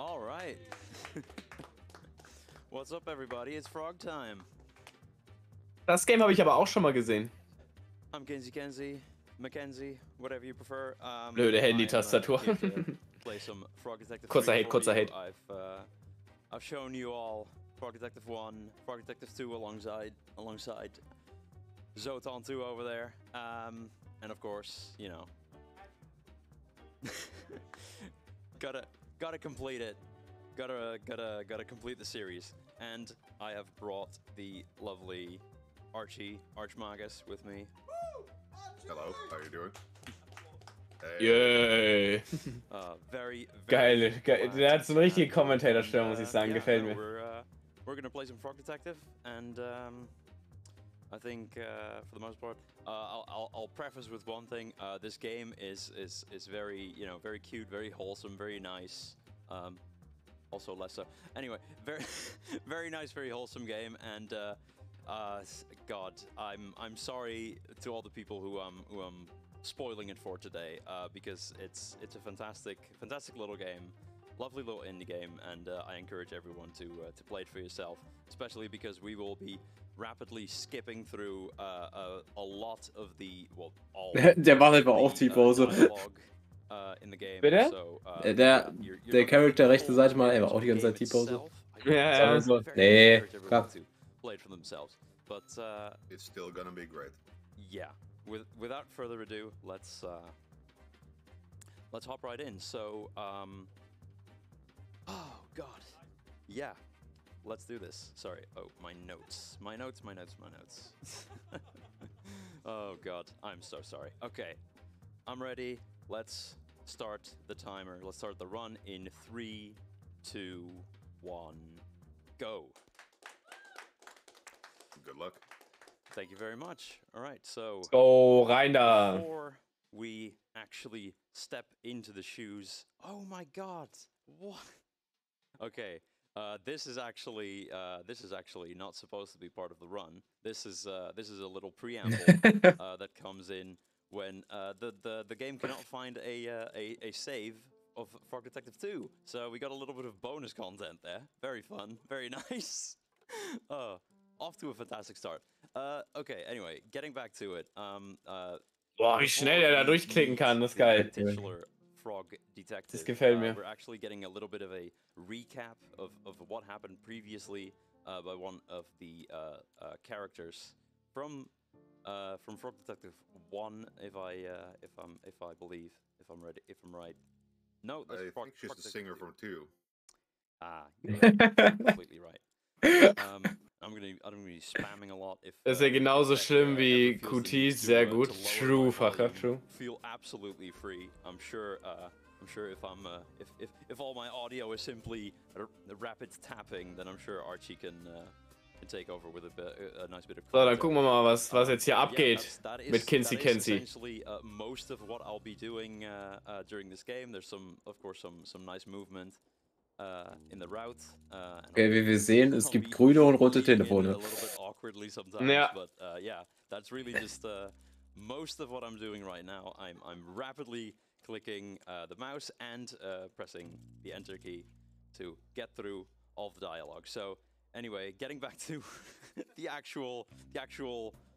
All right. What's up, everybody? It's Frog Time. Das Game habe ich aber auch schon mal gesehen. I'm KinzyKenzie, Mackenzie, whatever you prefer. Blöde Handy-Tastatur. Play some Frog Detective 3 Kurzer Hate, for kurzer you. Hate. I've shown you all Frog Detective 1, Frog Detective 2 alongside Zotan 2 over there. And of course, you know, gotta complete it. Gotta complete the series. And I have brought the lovely Archmagus with me. Hello, how you doing? Yay. Very Geil. Der hat so eine richtige Commentator-Stimme, muss ich sagen. Yeah, Gefällt no, mir. we're gonna play some Frog Detective, and I think for the most part, I'll preface with one thing. This game is very, you know, very cute, very wholesome, very nice. Also less so. Anyway, very nice, very wholesome game, and God, I'm sorry to all the people who I'm spoiling it for today, because it's a fantastic little game, lovely little indie game, and I encourage everyone to play it for yourself, especially because we will be rapidly skipping through a lot of the, well, all Der macht einfach auch die Pause. dialogue in the game. Bitte? So, Der Charakter rechte Seite mal einfach auch die ganze Zeit die Pause. Ja. So. Nee, klar. Play it for themselves, but It's still gonna be great. yeah. Without further ado, let's hop right in. So, oh God, yeah, let's do this. Sorry. Oh, my notes. Oh God, I'm so sorry. Okay, I'm ready. Let's start the timer. Let's start the run in 3, 2, 1, go. Good luck. Thank you very much. All right, so Rein da. before we actually step into the shoes, oh my God, what? Okay, this is actually not supposed to be part of the run. This is a little preamble that comes in when the game cannot find a save of Frog Detective 2. So we got a little bit of bonus content there. Very fun, very nice. Off to a fantastic start. Okay, anyway, getting back to it. Boah, wie schnell er da durchklicken kann, das ist geil. Titular Frog Detective. Das gefällt mir. We're actually getting a little bit of a recap of what happened previously by one of the characters from Frog Detective 1, if I'm right. No, that's I Frog, think she's Frog the Detective singer 2. from 2. You're completely right. I'm gonna be spamming a lot. If Das ist ja genauso schlimm wie QT, sehr gut. True, Facher, true. Feel absolutely free. I'm sure if all my audio is simply rapid tapping, then I'm sure Archie can take over with a nice bit of content. So, dann gucken wir mal, was jetzt hier abgeht mit KinzyKenzie. Essentially most of what I'll be doing during this game. There's of course some nice movement in the route. Okay, wie wir sehen, es gibt grüne und rote Telefone. A little bit awkwardly sometimes, Ja. but yeah, that's really just most of what I'm doing right now. I'm rapidly clicking the mouse and pressing the enter key to get through all the dialogue. So anyway, getting back to the actual.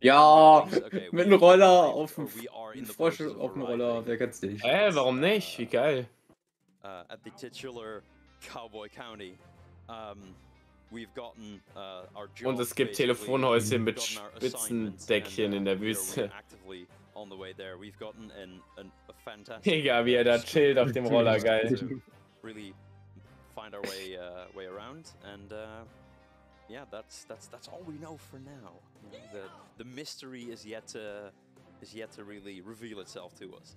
Ja, Okay, mit einem Roller auf dem Frosch auf dem Roller, wer kennt's nicht? Warum nicht? Wie geil. At the titular Cowboy County, we've gotten our jobs. Und es gibt Telefonhäuschen mit Spitzendeckchen in der Wüste. Actively on the way there. We've gotten a fantastic. Egal, wie er da chillt auf dem Roller, geil. Really find our way around, and yeah, that's all we know for now. You know, the mystery is yet to really reveal itself to us.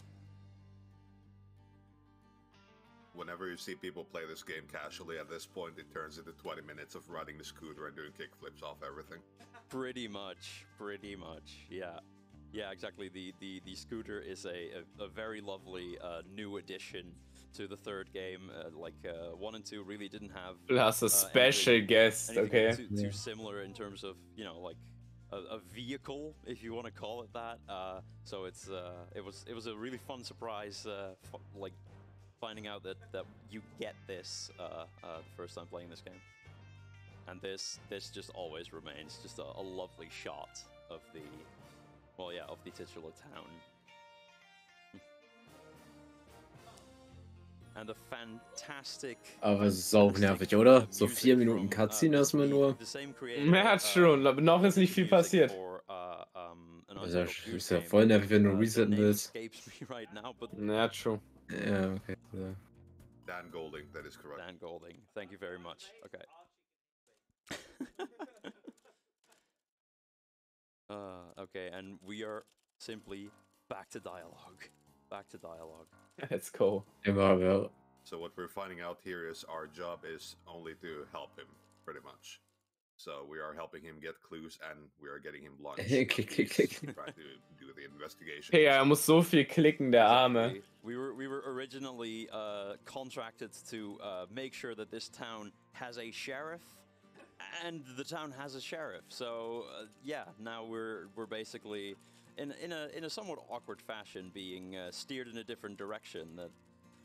Whenever you see people play this game casually, at this point it turns into 20 minutes of riding the scooter and doing kickflips off everything. Pretty much, yeah. Yeah, exactly. The scooter is a very lovely new addition to the third game. 1 and 2 really didn't have. Plus a special guest, okay. Too similar in terms of, you know, like a vehicle, if you want to call it that. So it was a really fun surprise, like finding out that you get this the first time playing this game, and this just always remains just a lovely shot of the, well, yeah, of the titular town. And the fantastic. Aber es ist auch nervig, oder? So 4 Minuten Cutscene erstmal nur. Ja, schon, aber noch ist nicht viel passiert. Ist ja voll nervig, wenn du resetten willst. Ja, true. Ja, okay. So. Dan Golding, that is correct. Dan Golding, thank you very much. Okay. Okay, and we are simply back to dialogue. Back to dialogue. Let's go. Immer, ja. So what we're finding out here is our job is only to help him, pretty much. So we are helping him get clues and we are getting him lunch. Klick, klick, klick. Trying to do the investigation. Hey, er muss so viel klicken, der Arme. We were originally contracted to make sure that this town has a sheriff, and the town has a sheriff. So yeah, now we're basically in a somewhat awkward fashion being steered in a different direction. That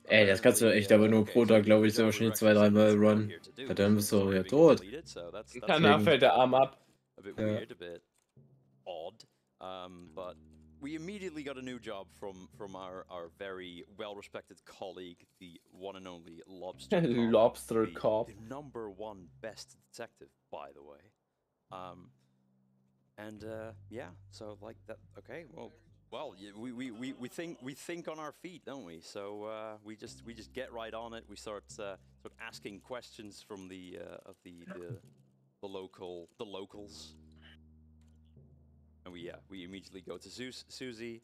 Ey, das kannst du echt aber nur pro Tag, glaube ich, so wahrscheinlich 2-3 Mal run. Ja, dann bist du ja tot. Danach fällt der Arm ab. A bit weird, a bit odd, but we immediately got a new job from our very well-respected colleague, the one and only Lobster Cop. Lobster Cop. The #1 best detective, by the way. And yeah, so like that. Okay, well, we think on our feet, don't we? So we just get right on it. We start asking questions from the locals. And we immediately go to Susie,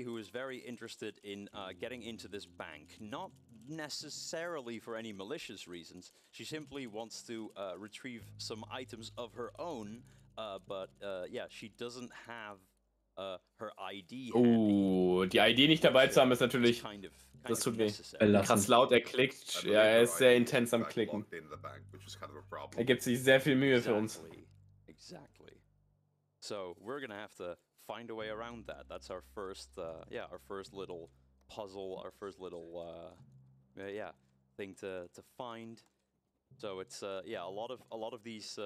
who is very interested in getting into this bank, not necessarily for any malicious reasons. She simply wants to retrieve some items of her own, but yeah, she doesn't have her ID handy. Die ID nicht dabei zu haben ist natürlich, das tut weh. Krass laut, er klickt, ja, er ist sehr intens am Klicken. Er gibt sich sehr viel Mühe für uns. Exactly. So we're gonna have to find a way around that. That's our first, our first little puzzle, our first little, thing to find. So it's a lot of these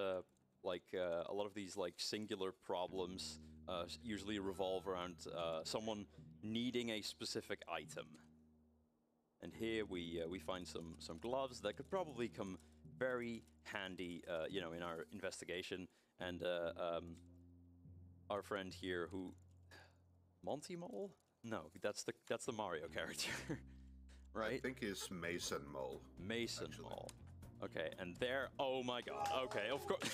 singular problems usually revolve around someone needing a specific item. And here we find some gloves that could probably come very handy, in our investigation. And our friend here, who Monty Mole? No, that's the Mario character, right? I think he's Mason Mole. Mason Mole. Okay, and there. Oh my God. Okay, of course.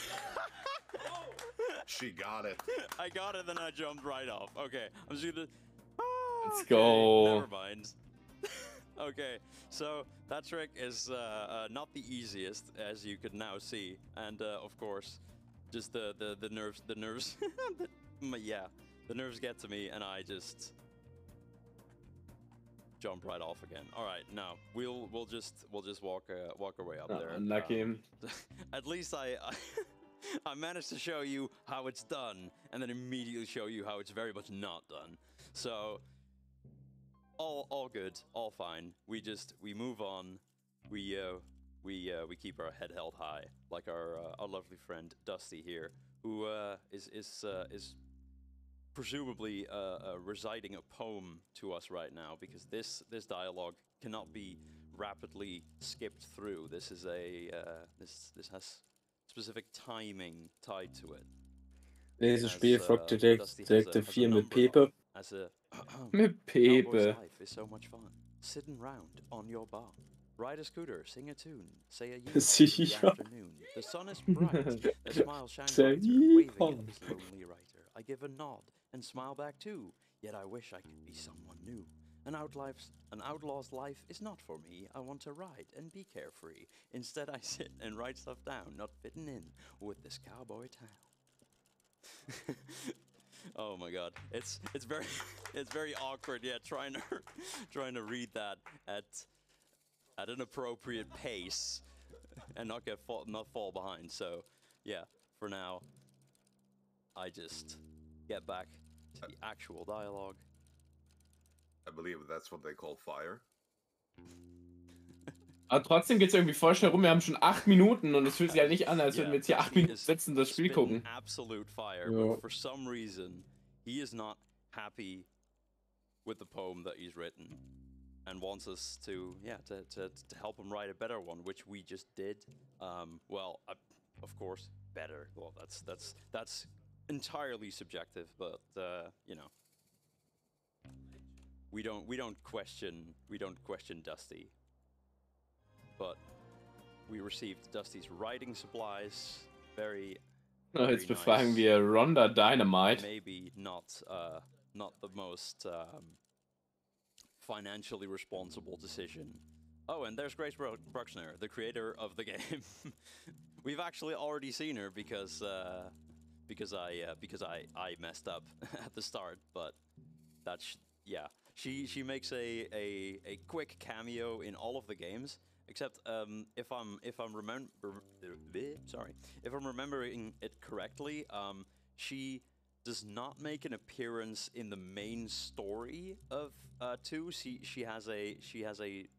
She got it. I got it, then I jumped right off. Okay, I'm just gonna. Let's go. Never mind. Okay, so that trick is not the easiest, as you could now see, and of course, just the nerves, yeah, the nerves get to me, and I just jump right off again. All right, now we'll just walk our way up there. Unlucky. At least I managed to show you how it's done, and then immediately show you how it's very much not done. So all good, all fine. We move on. We keep our head held high, like our lovely friend Dusty here, who is presumably reciting a poem to us right now, because this dialogue cannot be rapidly skipped through. This is this has specific timing tied to it. Dieses Spiel folgt Detektiv 4 mit Pepe. Mit Pepe. Cowboy's life is so much fun. Sitting round on your bar. Ride a scooter, sing a tune, say a year in the afternoon. The sun is bright, a smile shines brighter, waving at this lonely writer. I give a nod and smile back too, yet I wish I could be someone new. An outlaw's life is not for me. I want to ride and be carefree. Instead I sit and write stuff down, not fitting in with this cowboy town. Oh my God, it's very awkward. Yeah, trying to read that at an appropriate pace and not fall behind. So yeah, for now, I just get back to the actual dialogue. I believe that's what they call fire. Aber trotzdem geht's irgendwie voll schnell rum. Wir haben schon 8 Minuten und es fühlt sich halt nicht an, als würden wir jetzt hier 8 Minuten sitzen und das Spiel gucken. Absolute fire, but for some reason he is not happy with the poem that he's written and wants us to help him write a better one, which we just did. Well, of course, better. Well, that's entirely subjective, but you know, we don't question Dusty. But we received Dusty's writing supplies. Very jetzt befragen wir Rhonda Dynamite. Maybe not the most financially responsible decision. Oh, and there's Grace Bruxner, the creator of the game. We've actually already seen her because I messed up at the start, but that's she makes a quick cameo in all of the games. Except if I'm remembering it correctly, she does not make an appearance in the main story of 2. She has a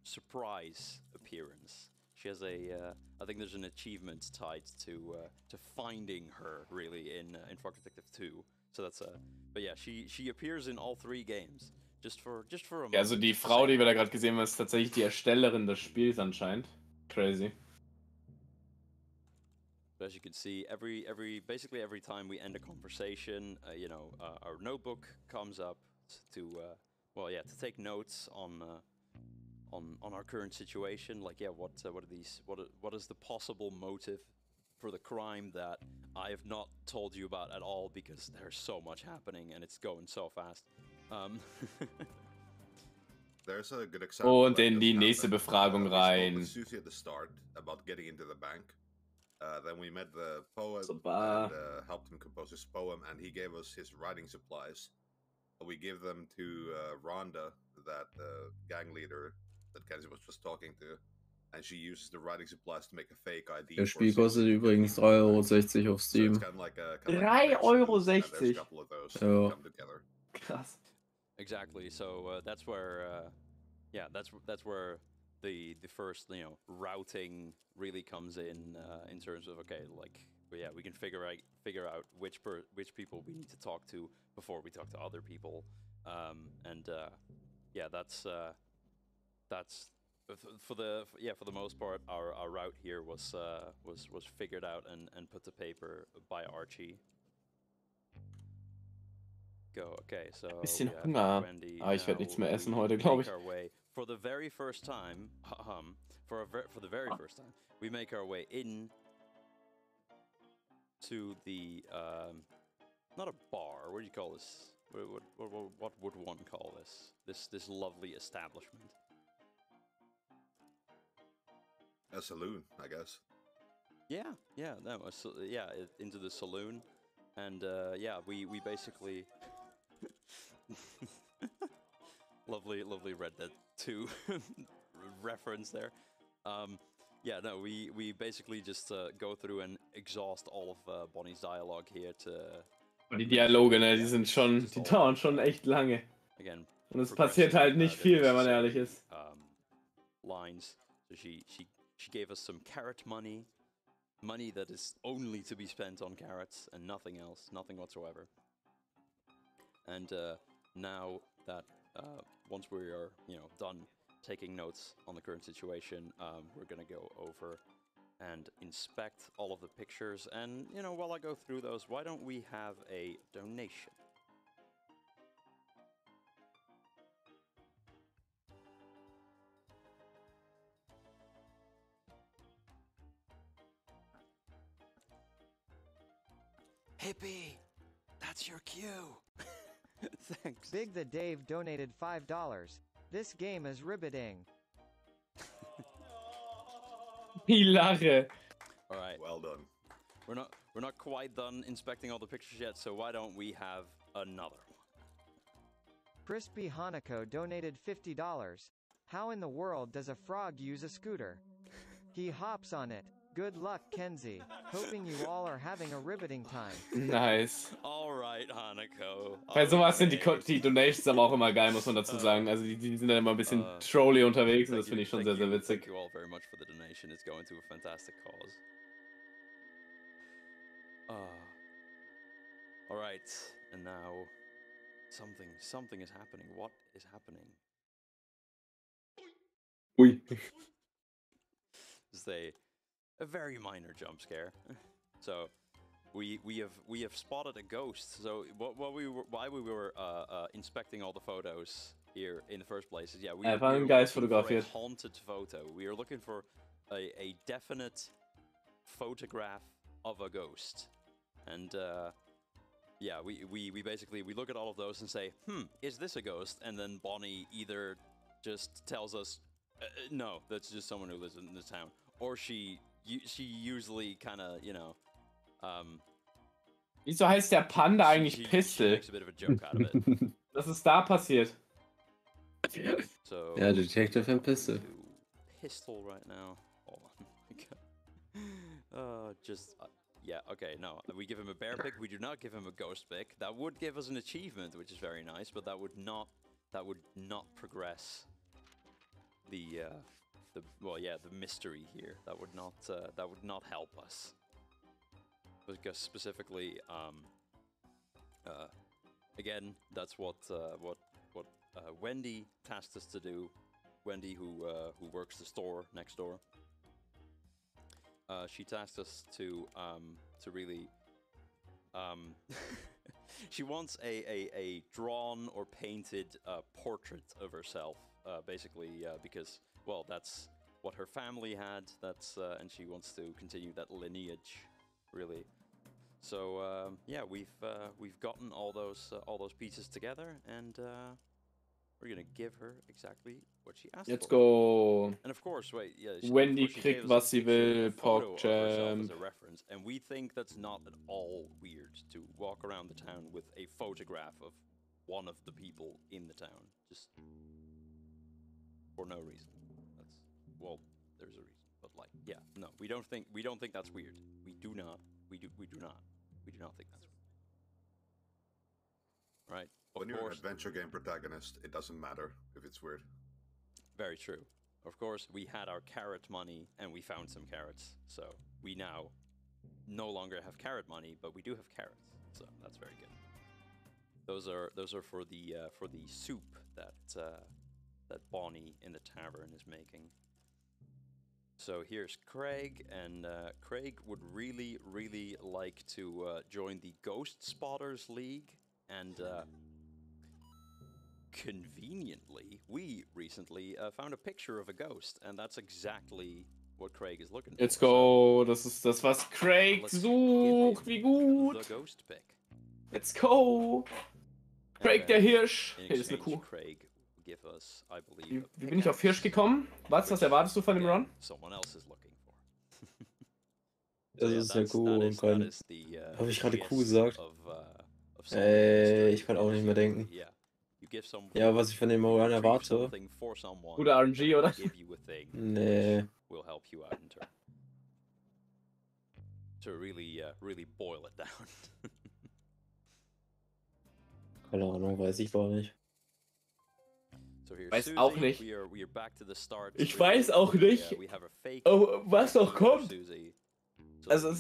surprise appearance. She has I think there's an achievement tied to finding her really in Frog Detective 2. So that's but yeah, she appears in all 3 games. Just for a moment. Ja, also die Frau, die wir da gerade gesehen haben, ist tatsächlich die Erstellerin des Spiels anscheinend. Crazy. But as you can see, basically every time we end a conversation, you know, our notebook comes up to take notes on our current situation. Like, what is the possible motive for the crime that I have not told you about at all because there's so much happening and it's going so fast. There's a good example. Und in die nächste Befragung rein. We spoke with Susie at the start about getting into the bank. Then we met the poet and helped him compose his poem, and he gave us his writing supplies. We gave them to Rhonda, that gang leader that Kenzie was just talking to, and she uses the writing supplies to make a fake ID. Das Spiel kostet übrigens 3,60 € auf Steam. 3,60 €? Krass. Exactly. So that's where, that's where the first routing really comes in terms of we can figure out which people we need to talk to before we talk to other people, that's for the most part our route here was figured out and put to paper by Archie. Go. Okay, so bisschen Hunger. Ich werde nichts mehr essen heute, glaube ich. For the very first time, we make our way in to the not a bar. What do you call this? What would one call this? This lovely establishment. A saloon, I guess. Into the saloon, and we basically. lovely Red Dead 2 reference there. We basically just go through and exhaust all of Bonnie's dialogue here to. Die Dialoge, ne, die dauern schon echt lange. Again, und es passiert halt nicht viel, wenn man ehrlich ist. Lines. So she gave us some carrot money that is only to be spent on carrots and nothing else, nothing whatsoever. And now that once we are done taking notes on the current situation, we're gonna go over and inspect all of the pictures. And while I go through those, why don't we have a donation? Hippie, that's your cue. Thanks. Big the Dave donated $5. This game is riveting. Ich lache. All right. Well done. We're not quite done inspecting all the pictures yet, so why don't we have another one? Crispy Hanako donated $50. How in the world does a frog use a scooter? He hops on it. Good luck, Kenzie. Hoping you all are having a riveting time. Nice. Alright, Hanako. Bei sowas sind die Donations aber auch immer geil, muss man dazu sagen. Also die sind dann immer ein bisschen trolly unterwegs und das finde ich schon sehr, sehr witzig. Thank you all very much for the donation. It's going to a fantastic cause. Alright, and now something is happening. What is happening? Ui. This is a very minor jump scare. So we have spotted a ghost. So why we were inspecting all the photos here in the first place is we are looking for a haunted photo. We are looking for a definite photograph of a ghost, and we basically look at all of those and say, is this a ghost? And then Bonnie either just tells us, no, that's just someone who lives in the town, or she usually kind of, Wieso heißt der Panda eigentlich Pistol? Was ist da passiert? So, yeah, Detective and Pistol. Pistol right now. Oh my god. Yeah, okay, no. We give him a bear pick, we do not give him a ghost pick. That would give us an achievement, which is very nice, but that would not progress the mystery here. That would not help us. Because specifically, again, that's what Wendy tasked us to do. Wendy, who works the store next door, she tasked us to really. She wants a drawn or painted portrait of herself, basically, because that's what her family had. And she wants to continue that lineage, really. So we've gotten all those pieces together, and we're gonna give her exactly what she asked for. Let's go. And of course, Wendy kriegt, was sie will, PogChamp. As a reference, and we think that's not at all weird to walk around the town with a photograph of one of the people in the town, just for no reason. There's a reason, but no, we don't think that's weird. We do not think that's weird. Right? When you're an adventure game protagonist, it doesn't matter if it's weird. Very true. Of course, we had our carrot money, and we found some carrots. So we now no longer have carrot money, but we do have carrots. So that's very good. Those are for the soup that Bonnie in the tavern is making. So here's Craig, and Craig would really, really like to join the Ghost Spotters League, and conveniently, we recently found a picture of a ghost, and that's exactly what Craig is looking for. Let's go, das ist das, was Craig sucht, wie gut. The ghost pick. Let's go. Craig der Hirsch. Hier ist eine Kuh. Craig give us, I believe, wie bin ich auf Hirsch gekommen? Was erwartest du von dem Run? Someone else is looking for. Das ist ja gut. Habe ich gerade Kuh gesagt? Ich kann auch nicht mehr denken. Ja, was ich von dem Run erwarte. Gute RNG, oder? Nee. Will help you out in turn. To really boil it down. Keine Ahnung, weiß ich gar nicht. Weiß auch nicht. Ich weiß auch nicht, was noch kommt. Also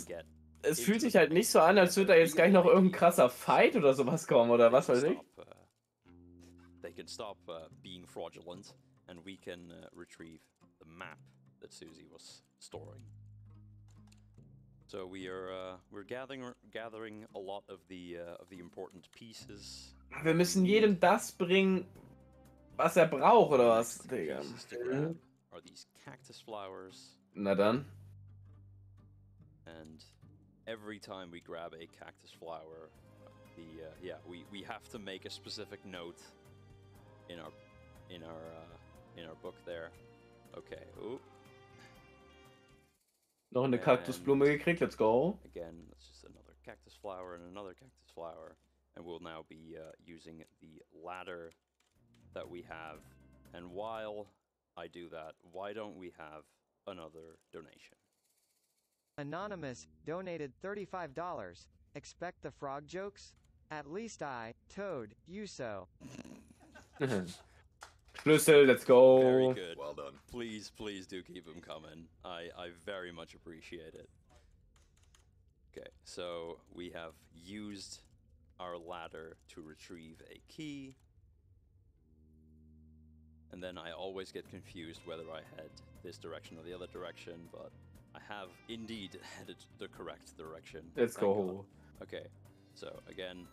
es fühlt sich halt nicht so an, als würde da jetzt gleich noch irgendein krasser Fight oder sowas kommen, oder was weiß ich. They can stop being fraudulent, and we can retrieve the map that Susie was storing. So we're gathering a lot of the important pieces. Wir müssen jedem das bringen, was er braucht, oder was, Digga? Are these cactus flowers? Na dann. And every time we grab a cactus flower, we have to make a specific note in our book there. Okay. Ooh. Noch eine Kaktusblume gekriegt. Let's go. Again, that's just another cactus flower and another cactus flower, and we'll now be using the ladder that we have. And while I do that, why don't we have another donation? Anonymous donated $35. Expect the frog jokes? At least I, Toad, you so. Schlüssel, let's go. Very good. Well done. Please do keep them coming. I very much appreciate it. Okay, so we have used our ladder to retrieve a key. And then I always get confused whether I head this direction or the other direction, but I have indeed headed the correct direction. Let's go. Okay, so again,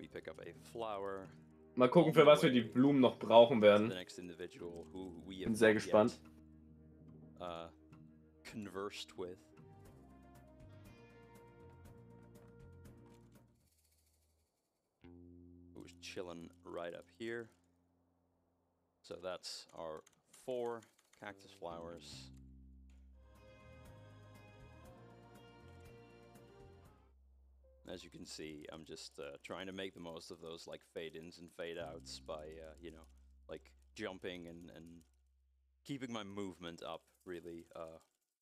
we pick up a flower. Mal gucken, für was wir die Blumen noch brauchen werden. Bin sehr gespannt. Conversed with. Who's chilling right up here. So that's our 4 cactus flowers. As you can see, I'm just trying to make the most of those like fade-ins and fade-outs by, you know, like jumping and keeping my movement up, really,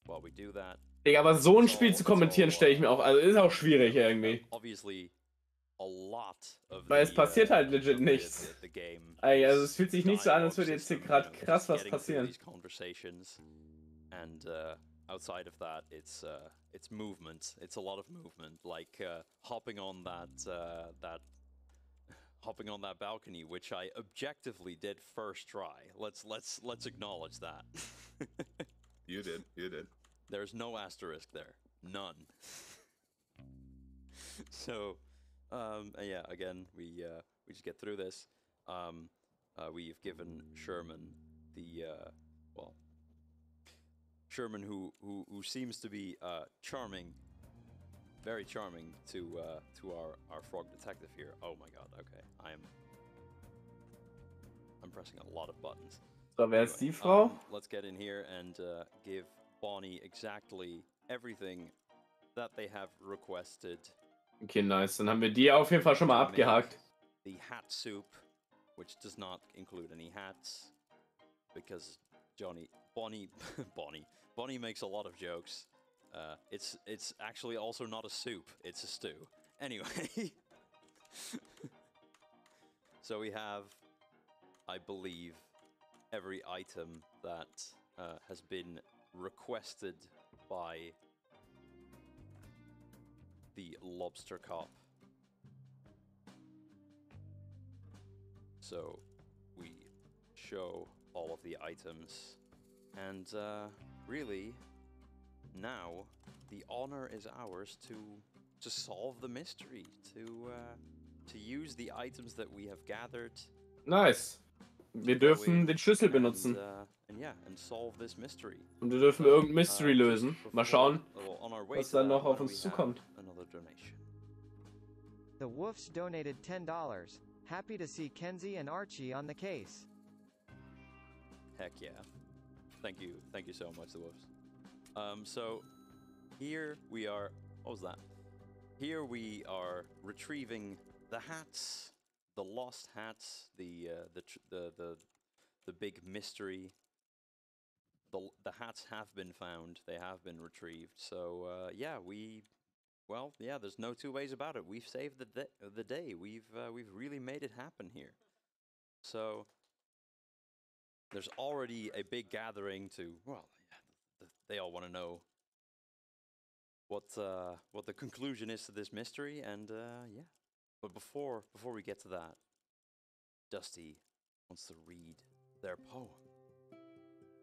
while we do that. Digga, aber so ein Spiel zu kommentieren, stelle ich mir auch, also ist auch schwierig irgendwie. Obviously, a lot of weil es passiert halt legit nichts. Also es fühlt sich nicht so an, als würde jetzt hier gerade krass was passieren. And outside of that, it's movement. It's a lot of movement, like hopping on that balcony, which I objectively did first try. Let's acknowledge that. You did. There's no asterisk there, none. So, yeah, again, we just get through this. We've given Sherman the well. Sherman, who seems to be charming, very charming to our frog detective here. Oh my god, okay, I'm pressing a lot of buttons. So, wer ist die Frau? Let's get in here and give Bonnie exactly everything that they have requested. Okay, nice. Dann haben wir die auf jeden Fall schon mal abgehakt. The hat soup, which does not include any hats, because Bonnie makes a lot of jokes. It's actually also not a soup, it's a stew. Anyway. So we have, I believe, every item that has been requested by the lobster cop. So we show all of the items. And really, now the honor is ours to solve the mystery, to use the items that we have gathered. Nice. Wir dürfen den Schlüssel benutzen. And solve this mystery. Und wir dürfen irgendein Mystery lösen. Mal schauen, was dann noch auf uns zukommt. The Wolves donated $10. Happy to see Kenzie and Archie on the case. Heck yeah. Thank you so much, the Wolves. So here we are. What was that? Here we are retrieving the hats, the lost hats, the big mystery. The hats have been found. They have been retrieved. So yeah, there's no two ways about it. We've saved the day. We've really made it happen here. So there's already a big gathering to, well, they all want to know what the conclusion is to this mystery, and yeah. But before we get to that, Dusty wants to read their poem.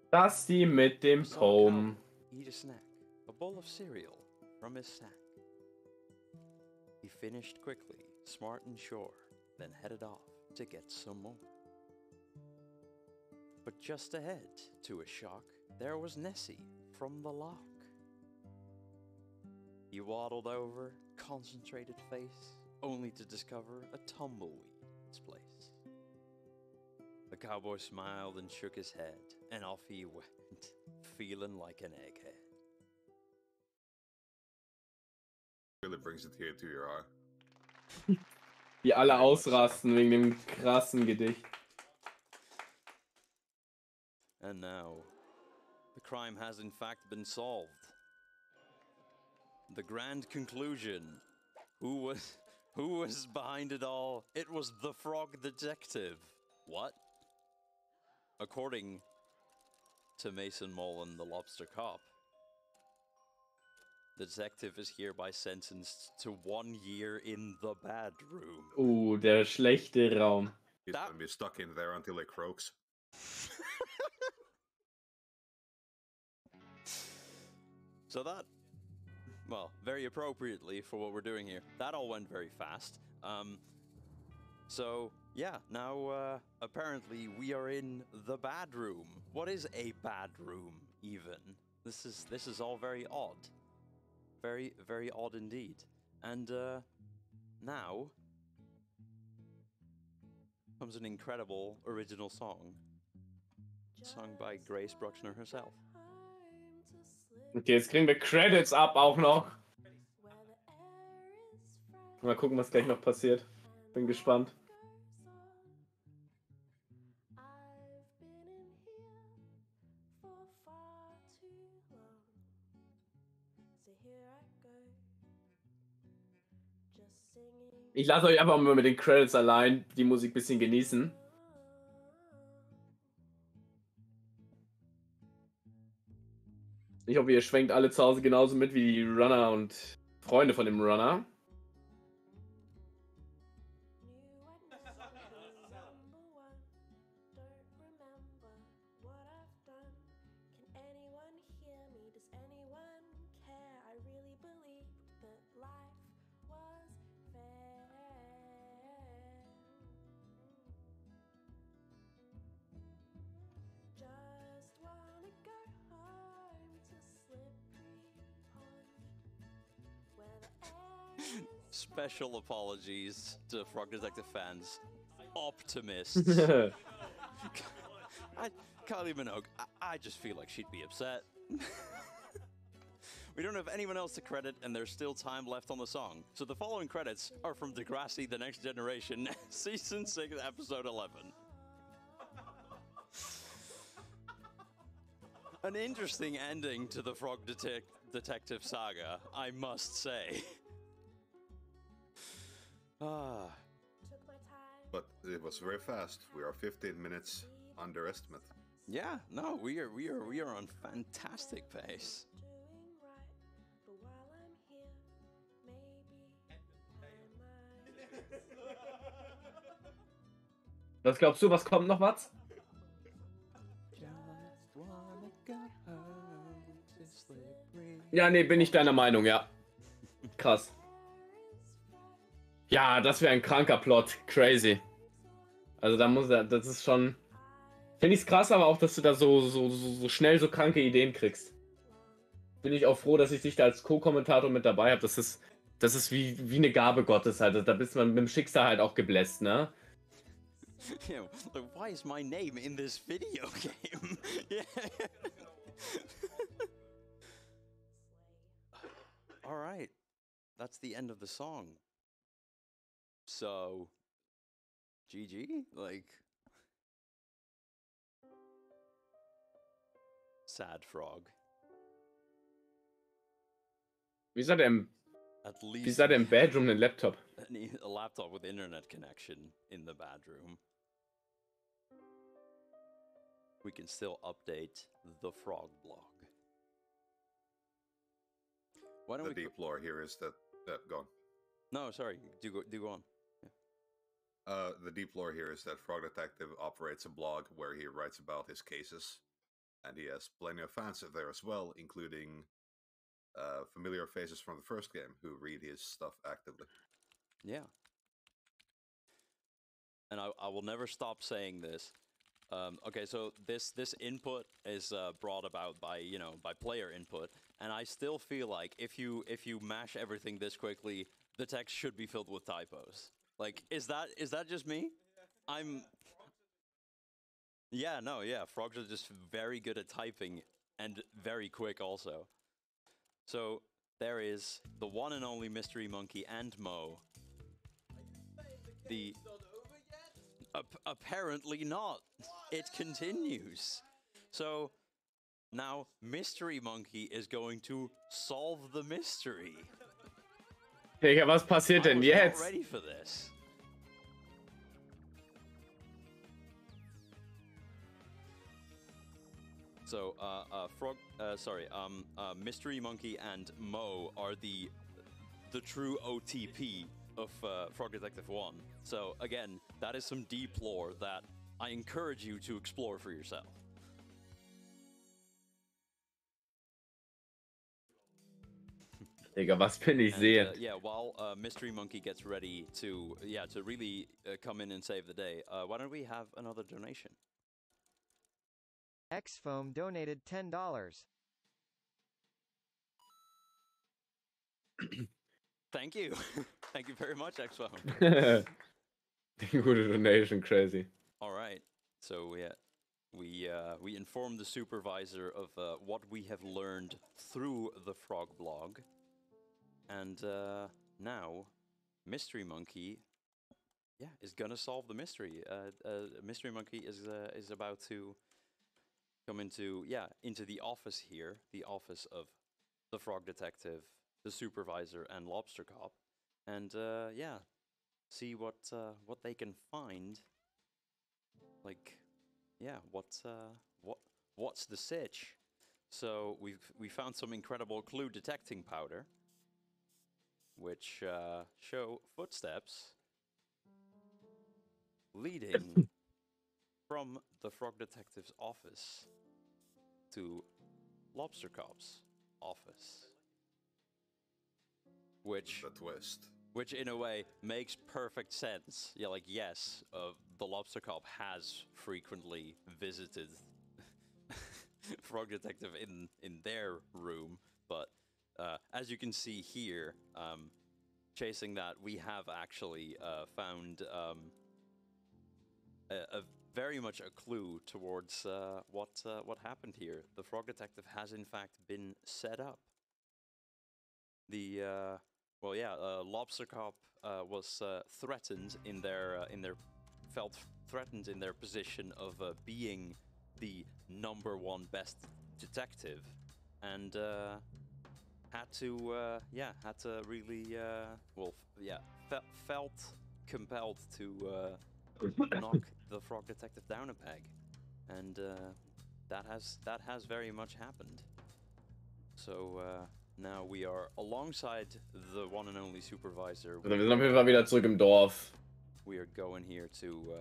Dusty mit dem Poem. Eat a snack, a bowl of cereal from his sack. He finished quickly, smart and sure, then headed off to get some more. But just ahead, to his shock, there was Nessie from the lock. He waddled over, concentrated face, only to discover a tumbleweed in its place. The cowboy smiled and shook his head, and off he went, feeling like an egghead. Really brings a tear to your eye. Die alle ausrasten wegen dem krassen Gedicht. And now, the crime has in fact been solved. the grand conclusion. Who was behind it all? It was the Frog Detective. What? According to Mason Mullen, the lobster cop, the detective is hereby sentenced to 1 year in the bad room. Der schlechte Raum. He's gonna be stuck in there until it croaks. So that, well, very appropriately for what we're doing here, that all went very fast. So yeah, now apparently we are in the bad room. What is a bad room even? This is all very odd. Very, very odd indeed. And now comes an incredible original song sung by Grace Bruckner herself. Okay, jetzt kriegen wir Credits ab auch noch. Mal gucken, was gleich noch passiert. Bin gespannt. Ich lasse euch einfach mal mit den Credits allein die Musik ein bisschen genießen. Ich hoffe, ihr schwenkt alle zu Hause genauso mit wie die Runner und Freunde von dem Runner. Special apologies to Frog Detective fans. Optimists. Kylie Minogue, I just feel like she'd be upset. We don't have anyone else to credit, and there's still time left on the song. So the following credits are from Degrassi: The Next Generation, Season 6, Episode 11. An interesting ending to the Frog Detective saga, I must say. But it was very fast. We are 15 minutes underestimate. Yeah, no, we are on fantastic pace. Was glaubst du, was kommt noch, was? Ja, nee, bin ich deiner Meinung, ja. Krass. Ja, das wäre ein kranker Plot. Crazy. Also da muss er, das ist schon... Finde ich es krass, aber auch, dass du da so schnell so kranke Ideen kriegst. Bin ich auch froh, dass ich dich da als Co-Kommentator mit dabei habe. Das ist wie eine Gabe Gottes halt. Da bist man mit dem Schicksal halt auch gebläst, ne? Yeah, like, why is my name in this video game? Yeah. All right, that's the end of the song. So, GG, like, sad frog. Wie seid ihr im Bedroom einen Laptop? A laptop with internet connection in the bedroom. We can still update the frog blog. Why don't the deep lore here is that go on. No, sorry, do go on. Yeah. The deep lore here is that Frog Detective operates a blog where he writes about his cases, and he has plenty of fans there as well, including familiar faces from the first game who read his stuff actively. Yeah. And I will never stop saying this. Okay, so this input is brought about by player input, and I still feel like if you mash everything this quickly, the text should be filled with typos. Like, is that just me? Frogs are just very good at typing and very quick also. So there is the one and only Mystery Monkey and Mo. Apparently not. It continues. So now Mystery Monkey is going to solve the mystery. Digga, was passiert denn jetzt? Ready for this. So, Mystery Monkey and Mo are the true OTP of Frog Detective 1. So, again, that is some deep lore that I encourage you to explore for yourself. Digga, was bin ich sehen? Yeah, while Mystery Monkey gets ready to really come in and save the day, why don't we have another donation? Xfoam donated $10. Thank you. Thank you very much, Xfoam. Gute donation, crazy. All right. So we informed the supervisor of what we have learned through the Frog blog. And now, Mystery Monkey, is gonna solve the mystery. Mystery Monkey is about to come into the office here, the office of the Frog Detective, the supervisor, and Lobster Cop, and see what they can find. Like, what's the sitch? So we found some incredible clue detecting powder, which show footsteps leading from the Frog Detective's office to Lobster Cop's office. Which in a way makes perfect sense. Yeah, like, yes, the Lobster Cop has frequently visited Frog Detective in their room, but as you can see here, chasing that, we have actually found a very much a clue towards what happened here. The Frog Detective has in fact been set up. The Lobster Cop was threatened felt threatened in their position of being the #1 best detective, and had to really felt compelled to knock the Frog Detective down a peg, and that has very much happened. So now we are alongside the one and only supervisor. Wir sind auf jeden Fall wieder zurück im Dorf. We are going here to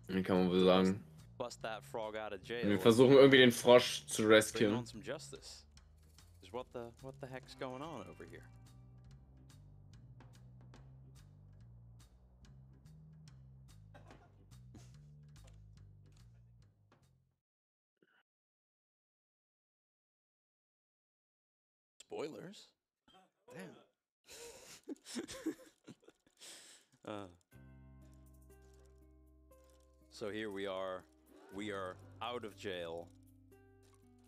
Wie kann man wohl sagen? Bust that frog out of jail. Wir versuchen irgendwie den Frosch zu Bring rescuen. on some justice. What the heck's going on over here? Spoilers? Damn. So here we are out of jail,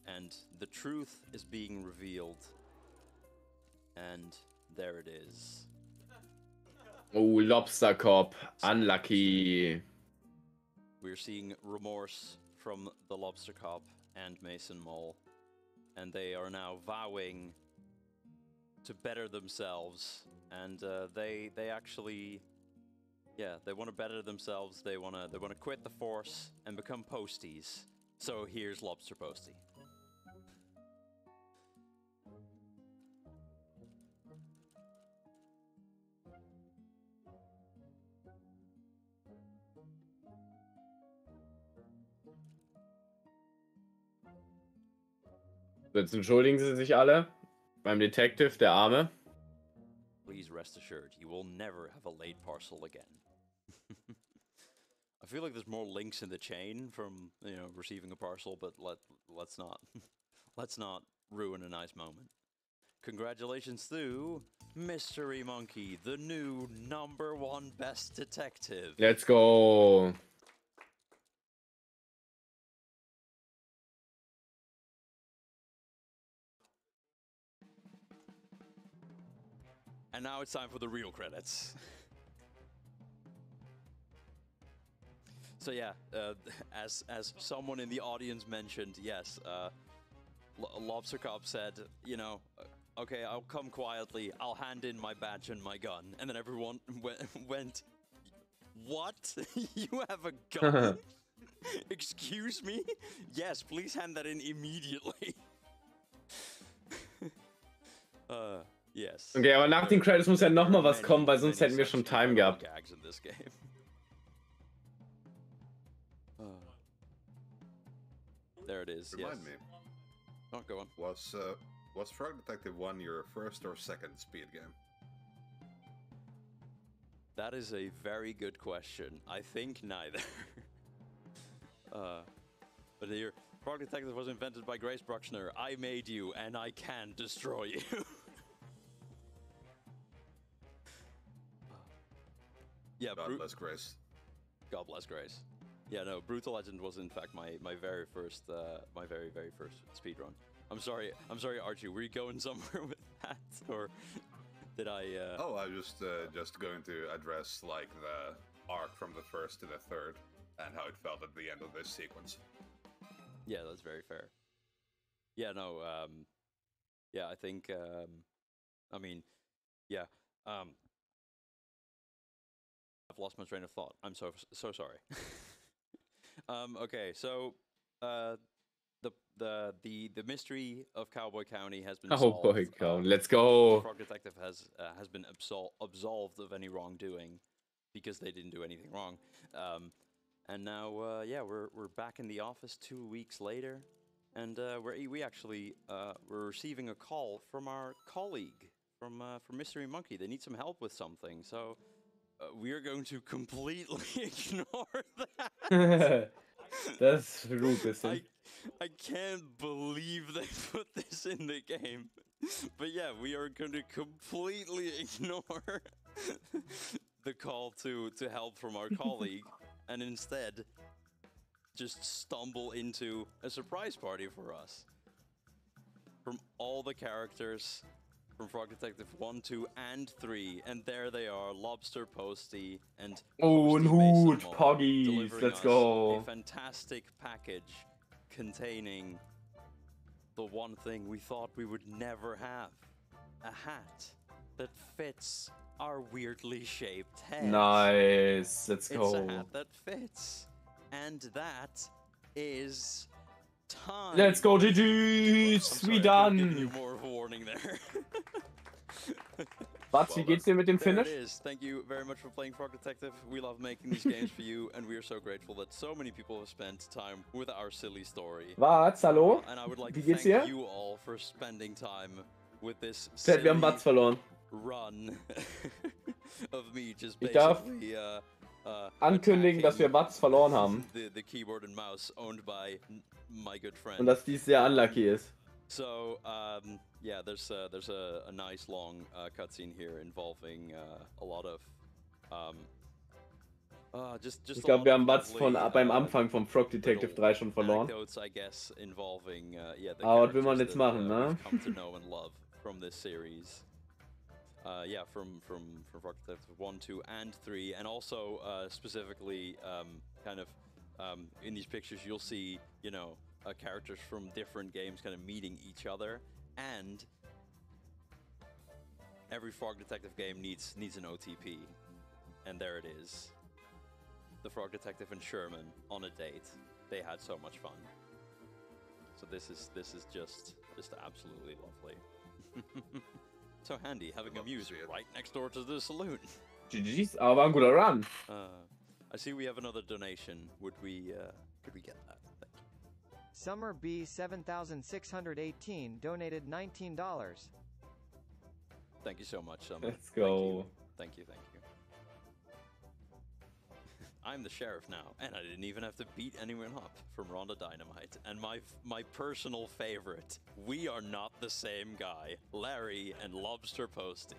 and the truth is being revealed, and there it is. Oh, Lobster Cop, unlucky. We're seeing remorse from the Lobster Cop and Mason Mole, and they are now vowing to better themselves, and they actually, they want to better themselves. They want to quit the force and become posties. So here's Lobster Posty. Jetzt entschuldigen Sie sich alle beim Detective, der Arme. Please rest assured, you will never have a late parcel again. I feel like there's more links in the chain from, receiving a parcel, but let's not let's not ruin a nice moment. Congratulations to Mystery Monkey, the new #1 best detective. Let's go. And now it's time for the real credits. So yeah, as someone in the audience mentioned, yes, Lobster Cop said, you know, okay, I'll come quietly. I'll hand in my badge and my gun. And then everyone went, what? You have a gun? Excuse me? Yes, please hand that in immediately. Yes. Okay, aber nach den Credits muss ja nochmal was kommen, weil sonst hätten wir schon Time gehabt. There it is. Remind me. Oh, go on. Was Frog Detective 1 your first or second speed game? That is a very good question. I think neither. But here, Frog Detective was invented by Grace Bruckner. I made you, and I can destroy you. Yeah, God bless Grace. God bless Grace. Yeah, no, Brutal Legend was in fact my very first speedrun. I'm sorry, Archie. Were you going somewhere with that, or did I? Oh, I was just going to address like the arc from the first to the third and how it felt at the end of this sequence. Yeah, that's very fair. Yeah, no, yeah, I think, I mean, yeah, I've lost my train of thought. I'm so sorry. Okay, so the mystery of Cowboy County has been solved. Cowboy County, let's go. Frog Detective has been absolved of any wrongdoing because they didn't do anything wrong. And now, yeah, we're back in the office 2 weeks later, and we actually we're receiving a call from our colleague from Mystery Monkey. They need some help with something, so we are going to completely ignore that. That's rude. I can't believe they put this in the game. But yeah, we are going to completely ignore the call to help from our colleague and instead just stumble into a surprise party for us. From all the characters from Frog Detective 1, 2, and 3, and there they are, Lobster, Posty, and oh, Posty Hood, Mason Poggies, let's go. A fantastic package containing the one thing we thought we would never have. A hat that fits our weirdly shaped heads. Nice, let's go. It's a hat that fits. And that is time. Let's go, GG's! We done! I'm you more of a warning there. Bats, wie geht's dir mit dem Finish? There it is. Thank you very much for playing Frog Detective. We love making these games for you, and we are so grateful that so many people have spent time with our silly story. Bats, hallo? And I would like Wie to geht's thank dir? you all for spending time with this Wir haben Bats verloren. run of me just Ich darf basically ankündigen, dass wir Bats verloren haben. The keyboard and mouse owned by my good friend. Und dass dies sehr unlucky ist. So, yeah, there's a nice long cutscene here involving a lot of just ich glaube, wir haben Bats beim Anfang vom Frog Detective 3 schon verloren. I guess involving yeah, the aber was will man characters jetzt machen, ne? we've come to know and love from this series. Yeah, from Frog Detective 1, 2, and 3, and also specifically kind of in these pictures you'll see, you know, characters from different games kind of meeting each other, and every Frog Detective game needs an OTP, and there it is. The Frog Detective and Sherman on a date. They had so much fun. So this is just absolutely lovely. So handy having a muse right next door to the saloon. GG's, aber war ein guter Run. I see we have another donation. Could we get that? Thank you. Summer B 7618 donated $19. Thank you so much, Summer. Let's go. Thank you. I'm the sheriff now, and I didn't even have to beat anyone up from Rhonda Dynamite. And my personal favorite, we are not the same guy, Larry and Lobster Posty.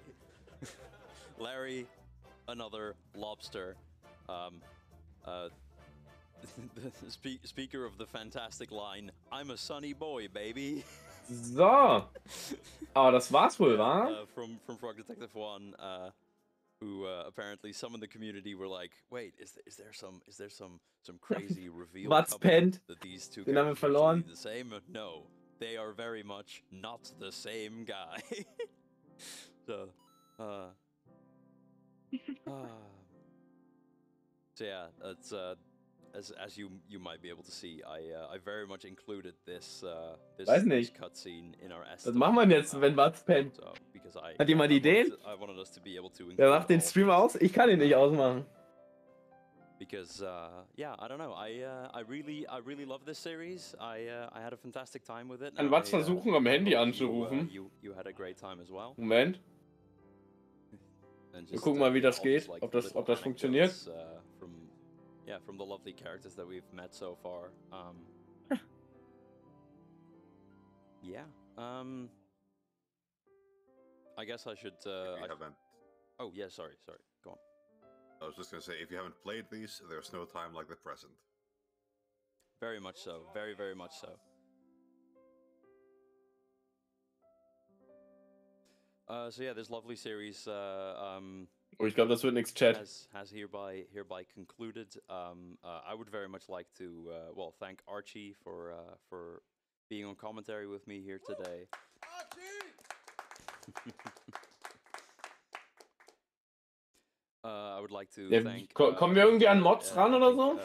Larry, another lobster, the speaker of the fantastic line, I'm a sunny boy, baby. So. Aber das war's wohl, wa? From Frog Detective 1, who apparently some in the community were like, wait, is there some crazy reveal What's penned? that these two Den haben wir characters are verloren. the same? No, they are very much not the same guy. So, so yeah, that's as you might be able to see, I very much included this this cutscene in our estimate. Was machen wir jetzt, wenn Mats pennt? So, because Hat jemand Ideen? I wanted us to be able to. Wer macht den Stream aus? Ich kann ihn nicht ausmachen. Because yeah, I don't know. I really love this series. I had a fantastic time with it. Kann Mats versuchen, am Handy anzurufen? You had a great time as well. Moment. Wir gucken mal, wie das geht, ob das funktioniert. From the lovely characters that we've met so far. Yeah. I guess I should. Oh yeah, sorry. Go on. I was just gonna say, if you haven't played these, there's no time like the present. Very much so. Very, very much so. So yeah, this lovely series. Oh, ich glaube, das wird nichts, Chat. Has hereby concluded. I would very much like to thank Archie for being on commentary with me here today. Archie! I would like to thank. Kommen wir irgendwie an Mods ran oder so?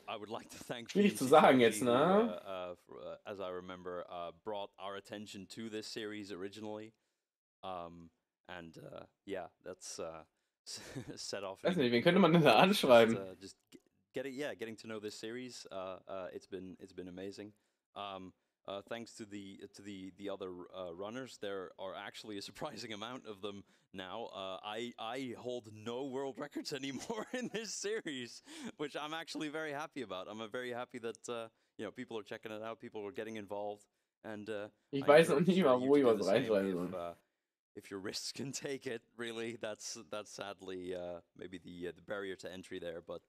I would like to thank. Schwierig zu sagen jetzt, ne? As I remember, brought our attention to this series originally. Yeah, that's set off. Weiß nicht, wen könnte man denn da anschreiben? Just getting to know this series. It's been amazing. Thanks to the other runners, there are actually a surprising amount of them now. I hold no world records anymore in this series, which I'm actually very happy about. I'm very happy that people are checking it out, people are getting involved, and ich weiß noch nicht mal, wo ich was reinschreiben soll. If your wrists can take it, really, that's sadly maybe the barrier to entry there. But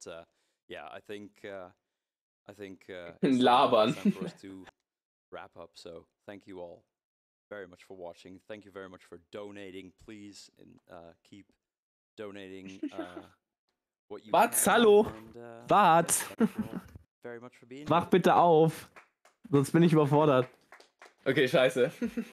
yeah, I think it's Labern. time for us to wrap up. So thank you all very much for watching. Thank you very much for donating. Please keep donating what you Bats, can. hallo. And, Bats. Very much for being Mach bitte auf, sonst bin ich überfordert. Okay, scheiße.